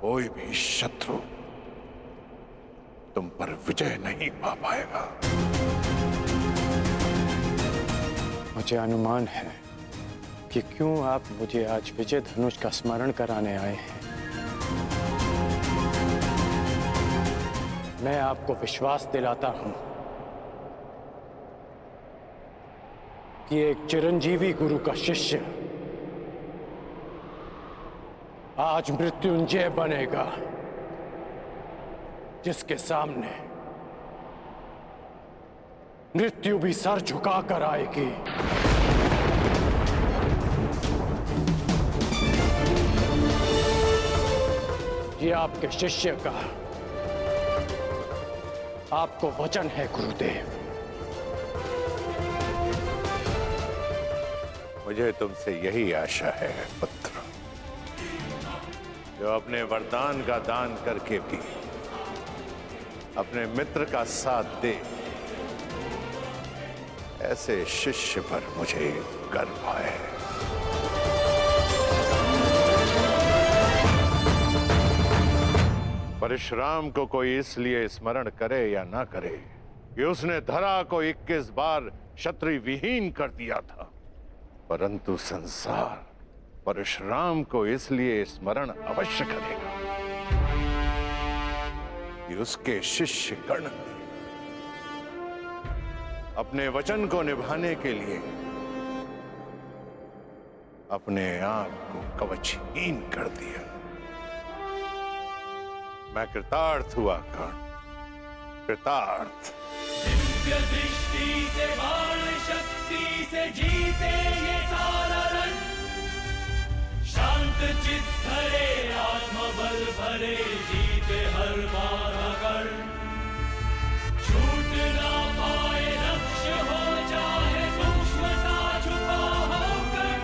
कोई भी शत्रु तुम पर विजय नहीं पा पाएगा। मुझे अनुमान है कि क्यों आप मुझे आज विजय धनुष का स्मरण कराने आए हैं। मैं आपको विश्वास दिलाता हूं कि एक चिरंजीवी गुरु का शिष्य आज मृत्युंजय बनेगा, जिसके सामने मृत्यु भी सर झुकाकर आएगी। ये आपके शिष्य का आपको वचन है गुरुदेव। मुझे तुमसे यही आशा है पुत्र, जो अपने वरदान का दान करके भी अपने मित्र का साथ दे। ऐसे शिष्य पर मुझे गर्व है। परशुराम को कोई इसलिए स्मरण करे या ना करे कि उसने धरा को 21 बार क्षत्रिय विहीन कर दिया था, परंतु संसार परशुराम को इसलिए स्मरण अवश्य करेगा कि उसके शिष्य गण ने अपने वचन को निभाने के लिए अपने आप को कवचहीन कर दिया। मैं कृतार्थ हुआ कर्ण, कृतार्थ। दिव्य दृष्टि से बाण शक्ति से जीते ये सारा रण, शांत चित्त धरे आत्मबल भरे जीते हर बाधागढ़। छूट ना पाए लक्ष्य हो चाहे सूक्ष्म सा छुपा होकर।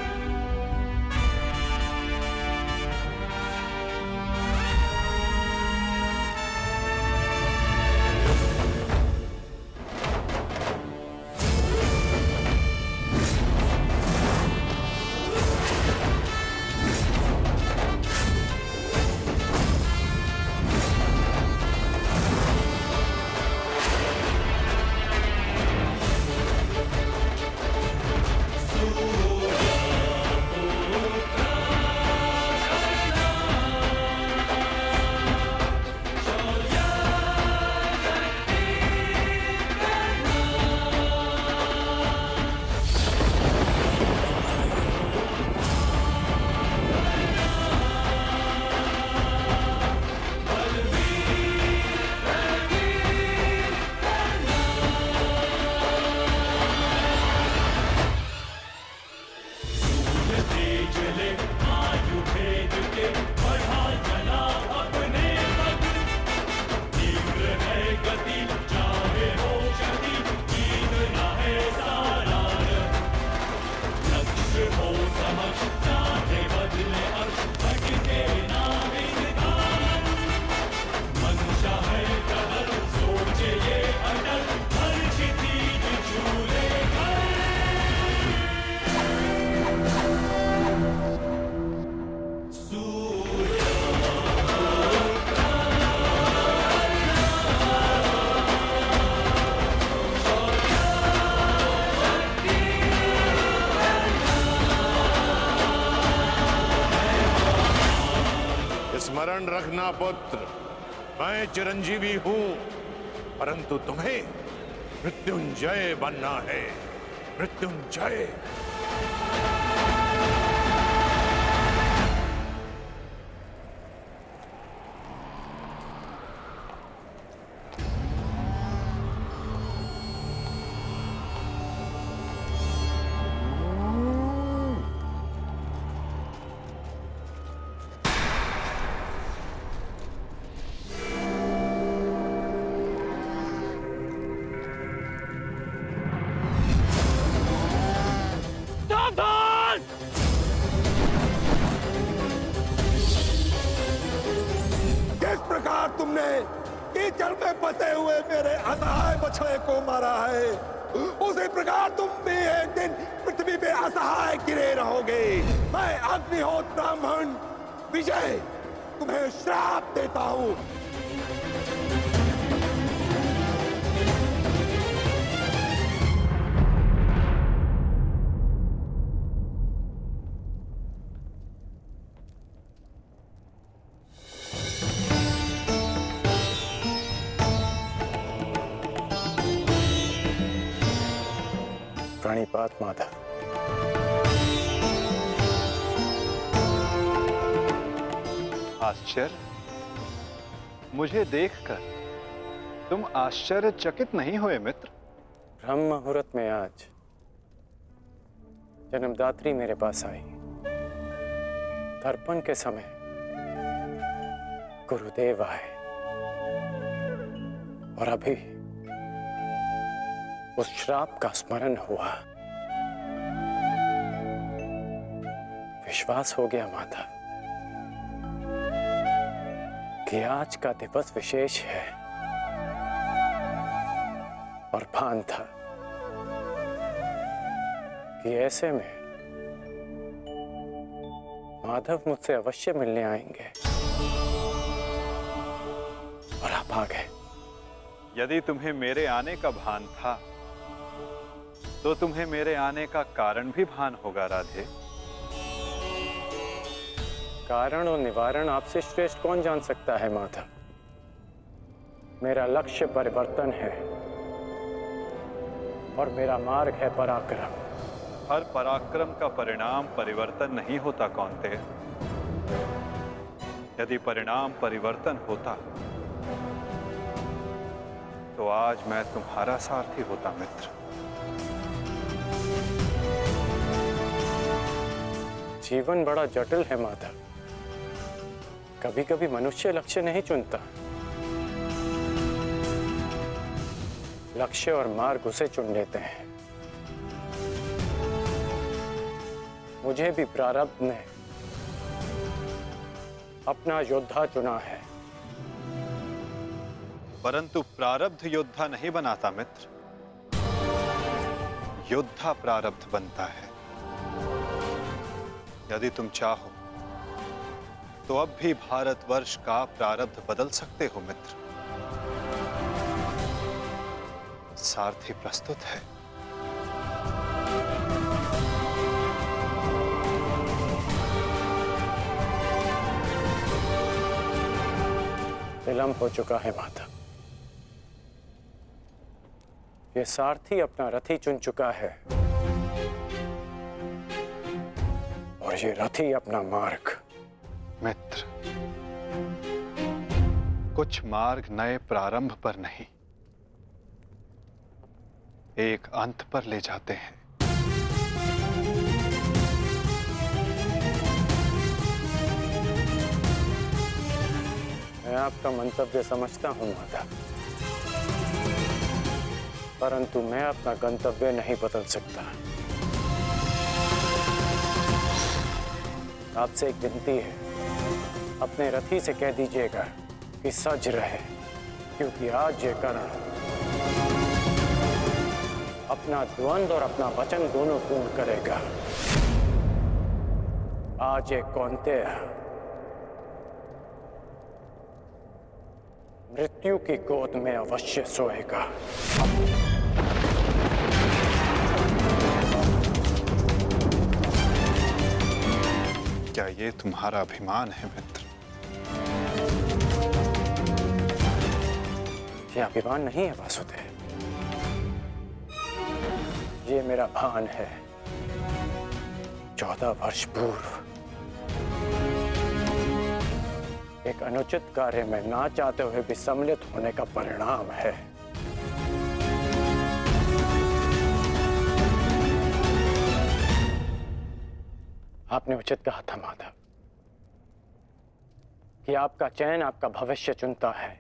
स्मरण रखना पुत्र, मैं चिरंजीवी हूं, परंतु तुम्हें मृत्युंजय बनना है। मृत्युंजय। तुमने कीचड़ में फंसे हुए मेरे असहाय बछड़े को मारा है, उसी प्रकार तुम भी एक दिन पृथ्वी पे असहाय गिरे रहोगे। मैं अग्निहोत्र ब्राह्मण विजय तुम्हें श्राप देता हूं। प्रणिपात माधव। आश्चर्य? मुझे देखकर तुम आश्चर्यचकित नहीं हुए मित्र? ब्रह्म मुहूर्त में आज जन्मदात्री मेरे पास आई। तर्पण के समय गुरुदेव आए और अभी उस श्राप का स्मरण हुआ। विश्वास हो गया माधव कि आज का दिवस विशेष है और भान था कि ऐसे में माधव मुझसे अवश्य मिलने आएंगे और आप आ गए। यदि तुम्हें मेरे आने का भान था तो तुम्हें मेरे आने का कारण भी भान होगा राधे। कारण और निवारण आपसे श्रेष्ठ कौन जान सकता है माधव। मेरा लक्ष्य परिवर्तन है और मेरा मार्ग है पराक्रम। हर पराक्रम का परिणाम परिवर्तन नहीं होता कौन्तेय। यदि परिणाम परिवर्तन होता तो आज मैं तुम्हारा सारथी होता मित्र। जीवन बड़ा जटिल है माधव। कभी कभी मनुष्य लक्ष्य नहीं चुनता, लक्ष्य और मार्ग उसे चुन लेते हैं। मुझे भी प्रारब्ध ने अपना योद्धा चुना है। परंतु प्रारब्ध योद्धा नहीं बनाता मित्र, योद्धा प्रारब्ध बनता है। यदि तुम चाहो तो अब भी भारतवर्ष का प्रारब्ध बदल सकते हो मित्र। सारथी प्रस्तुत है। विलंब हो चुका है माधव। ये सारथी अपना रथी चुन चुका है और ये रथी अपना मार्ग। मित्र, कुछ मार्ग नए प्रारंभ पर नहीं, एक अंत पर ले जाते हैं। मैं आपका मंतव्य समझता हूं माधव, परंतु मैं अपना गंतव्य नहीं बदल सकता। आपसे एक विनती है, अपने रथी से कह दीजिएगा कि सज रहे, क्योंकि आज ये कर्ण अपना द्वंद्व और अपना वचन दोनों पूर्ण करेगा। आज ये कौन्तेय मृत्यु की गोद में अवश्य सोएगा। क्या ये तुम्हारा अभिमान है मित्र? ये अभिमान नहीं है वासुदेव, ये मेरा भान है। 14 वर्ष पूर्व एक अनुचित कार्य में ना चाहते हुए भी सम्मिलित होने का परिणाम है। आपने उचित कहा था माधव कि आपका चयन आपका भविष्य चुनता है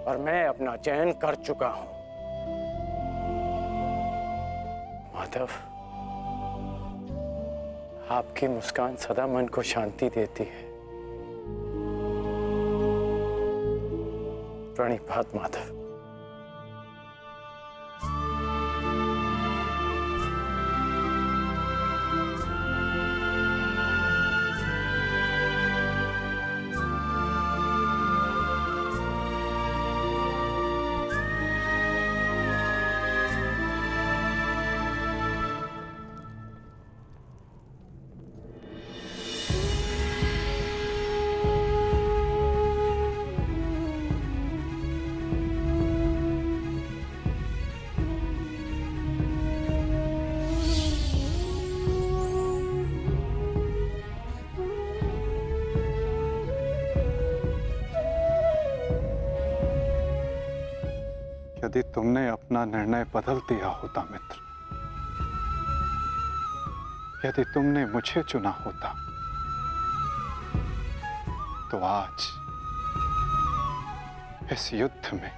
और मैं अपना चयन कर चुका हूं। माधव, आपकी मुस्कान सदा मन को शांति देती है। प्रणिपात माधव। यदि तुमने अपना निर्णय बदल दिया होता मित्र, यदि तुमने मुझे चुना होता, तो आज इस युद्ध में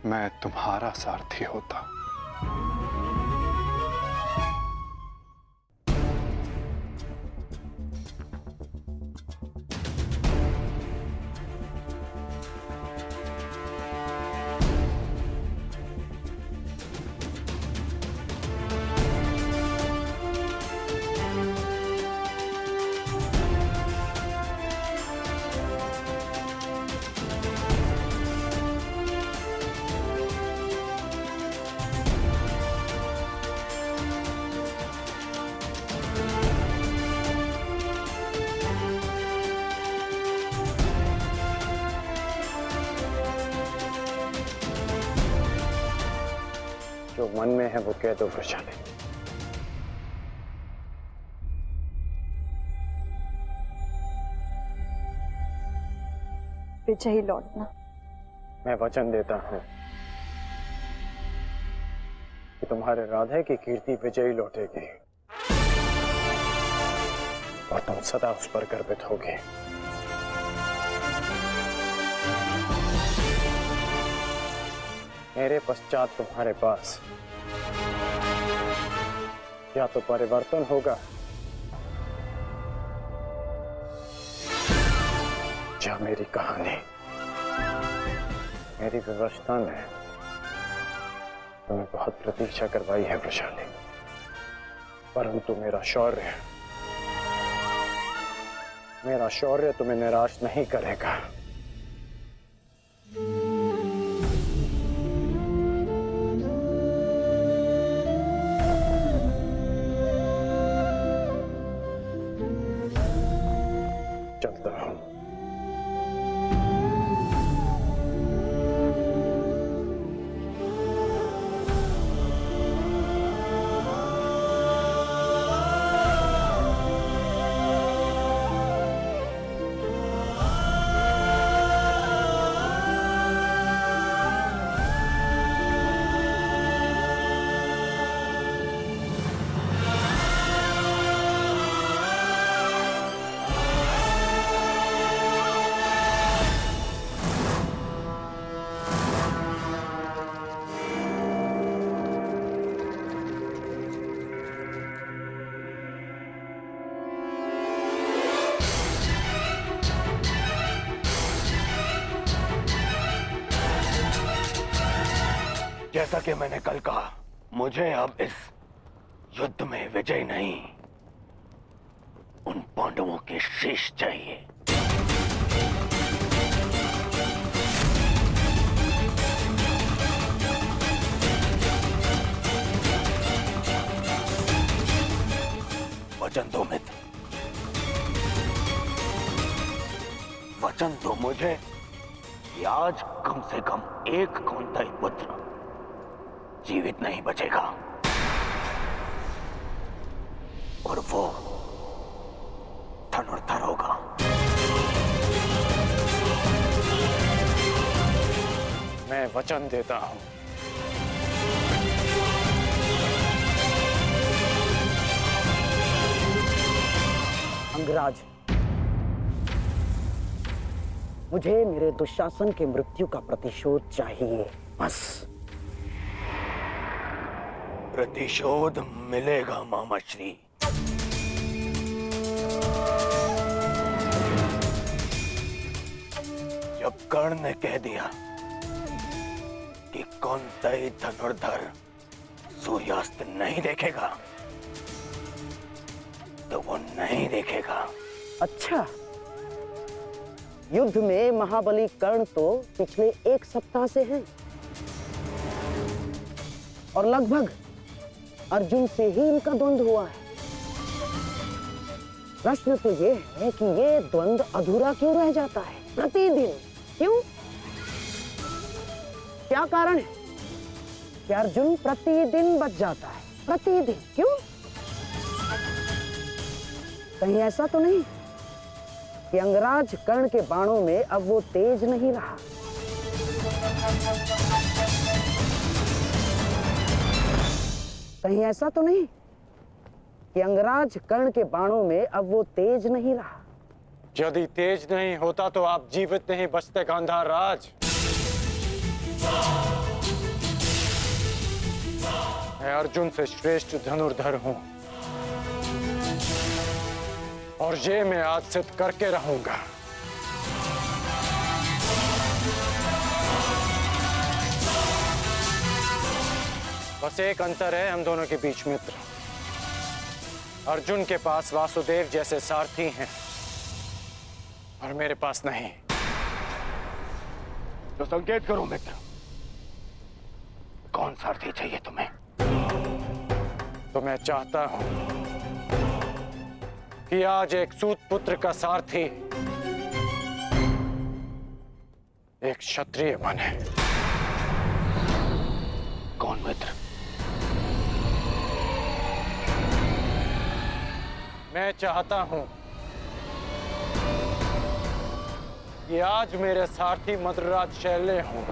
मैं तुम्हारा सारथी होता। जो मन में है वो कह दो वृषाली। विजयी लौटना। मैं वचन देता हूं कि तुम्हारे राधे की कीर्ति विजयी लौटेगी और तुम सदा उस पर गर्वित होगे। मेरे पश्चात तुम्हारे पास या तो परिवर्तन होगा या मेरी कहानी। मेरी व्यवस्था ने तुम्हें बहुत प्रतीक्षा करवाई है वृषाली, परंतु मेरा शौर्य तुम्हें निराश नहीं करेगा। चलता हूं। जैसा कि मैंने कल कहा, मुझे अब इस युद्ध में विजय नहीं, उन पांडवों के शीश चाहिए। वचन दो मित्र, वचन दो मुझे कि आज कम से कम एक कौंतेय पुत्र जीवित नहीं बचेगा और वो धनुर्धर होगा। मैं वचन देता हूं। अंगराज, मुझे मेरे दुशासन के मृत्यु का प्रतिशोध चाहिए, बस। प्रतिशोध मिलेगा मामाश्री। जब कर्ण ने कह दिया कि कौंतेय धनुर्धर सूर्यास्त नहीं देखेगा, तो वो नहीं देखेगा। अच्छा, युद्ध में महाबली कर्ण तो पिछले एक सप्ताह से हैं और लगभग अर्जुन से ही इनका द्वंद्व हुआ है। प्रश्न तो ये है कि ये द्वंद्व अधूरा क्यों रह जाता है प्रतिदिन? क्यों? क्या कारण है कि अर्जुन प्रतिदिन बच जाता है? प्रतिदिन क्यों? कहीं ऐसा तो नहीं कि अंगराज कर्ण के बाणों में अब वो तेज नहीं रहा? कहीं ऐसा तो नहीं कि अंगराज कर्ण के बाणों में अब वो तेज नहीं रहा? यदि तेज नहीं होता तो आप जीवित नहीं बचते गांधार राज। मैं अर्जुन से श्रेष्ठ धनुर्धर हूं और ये मैं आज सिद्ध करके रहूंगा। बस एक अंतर है हम दोनों के बीच, मित्र। अर्जुन के पास वासुदेव जैसे सारथी हैं और मेरे पास नहीं। तो संकेत करो मित्र, कौन सारथी चाहिए तुम्हें? तो मैं चाहता हूं कि आज एक सूत पुत्र का सारथी एक क्षत्रिय बने। कौन मित्र? मैं चाहता हूं कि आज मेरे सारथी मद्रराज शैल्य हों।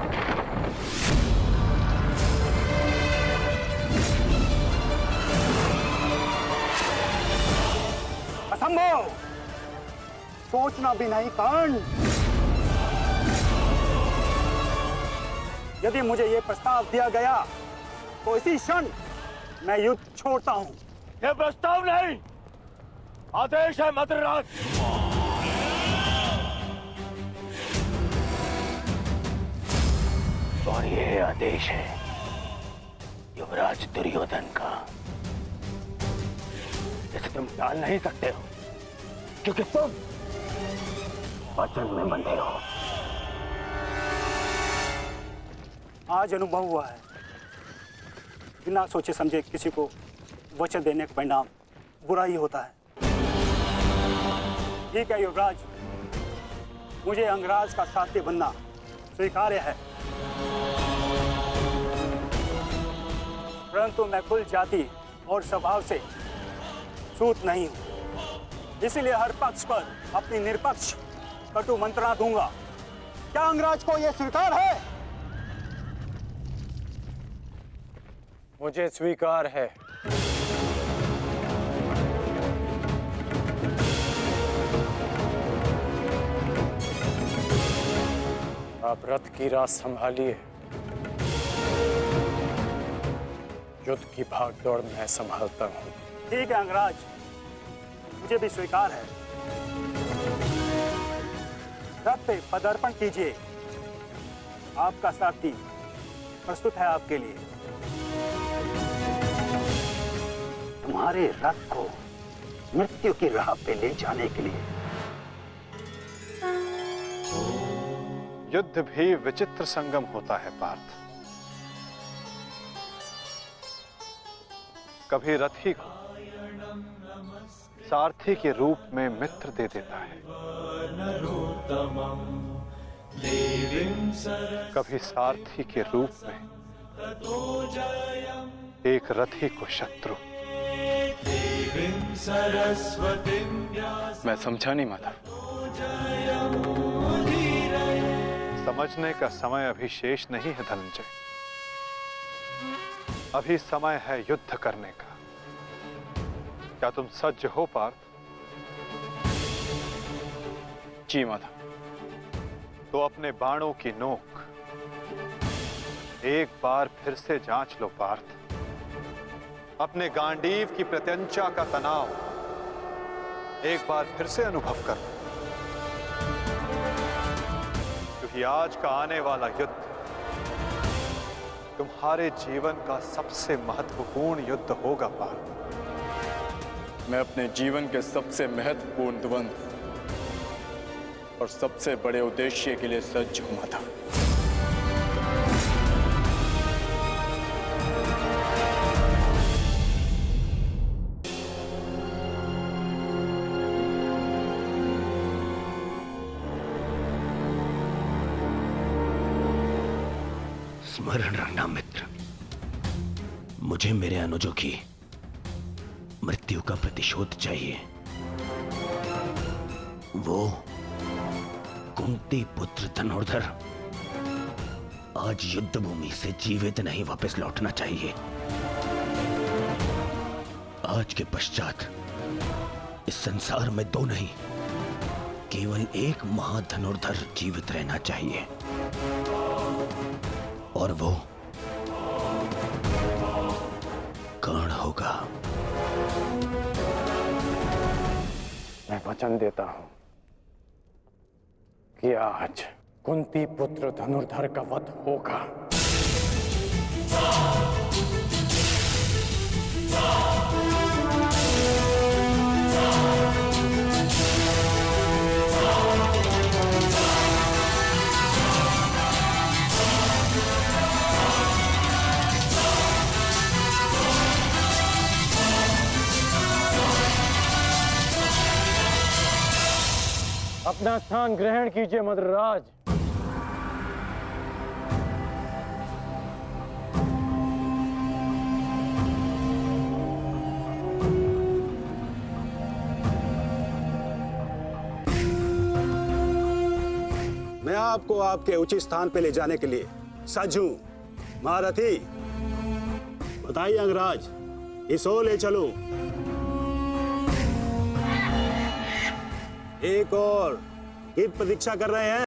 असंभव! सोचना भी नहीं कर्ण। यदि मुझे यह प्रस्ताव दिया गया तो इसी क्षण मैं युद्ध छोड़ता हूं। यह प्रस्ताव नहीं, आदेश है मद्रराज। और यह आदेश है युवराज दुर्योधन का। इसे तुम टाल नहीं सकते हो क्योंकि तुम वचन में बंधे हो। आज अनुभव हुआ है, बिना सोचे समझे किसी को वचन देने का परिणाम बुरा ही होता है। ठीक है युवराज, मुझे अंगराज का साथी बनना स्वीकार्य है, परंतु मैं कुल जाति और स्वभाव से सूत नहीं हूं। इसीलिए हर पक्ष पर अपनी निरपक्ष कटु मंत्रणा दूंगा। क्या अंगराज को यह स्वीकार है? मुझे स्वीकार है। आप रथ की रास संभालिए, युद्ध की भागदौड़ मैं संभालता हूं। ठीक है अंगराज, मुझे भी स्वीकार है। रथ पे पदार्पण कीजिए, आपका सारथी प्रस्तुत है आपके लिए। तुम्हारे रथ को मृत्यु की राह पे ले जाने के लिए। युद्ध भी विचित्र संगम होता है पार्थ। कभी रथी को सारथी के रूप में मित्र दे देता है, कभी सारथी के रूप में एक रथी को शत्रु। मैं समझा नहीं माधव। समझने का समय अभी शेष नहीं है धनंजय। अभी समय है युद्ध करने का। क्या तुम सज्ज हो पार्थ? जी माधव। तो अपने बाणों की नोक एक बार फिर से जांच लो पार्थ। अपने गांडीव की प्रत्यंचा का तनाव एक बार फिर से अनुभव कर लो, क्योंकि आज का आने वाला युद्ध तुम्हारे जीवन का सबसे महत्वपूर्ण युद्ध होगा पार्थ। मैं अपने जीवन के सबसे महत्वपूर्ण द्वंद्व और सबसे बड़े उद्देश्य के लिए सज्ज हूं माधव। स्मरण रखना मित्र, मुझे मेरे अनुजों की मृत्यु का प्रतिशोध चाहिए। वो कुंती पुत्र धनुर्धर आज युद्ध भूमि से जीवित नहीं वापस लौटना चाहिए। आज के पश्चात इस संसार में दो नहीं, केवल एक महाधनुर्धर जीवित रहना चाहिए, और वो कर्ण होगा। मैं वचन देता हूं कि आज कुंती पुत्र धनुर्धर का वध होगा। अपना स्थान ग्रहण कीजिए मद्रराज। मैं आपको आपके उचित स्थान पे ले जाने के लिए सज्ज हूं। महारथी, बताइए अंगराज, इस ओर ले चलूं? एक और की प्रतीक्षा कर रहे हैं।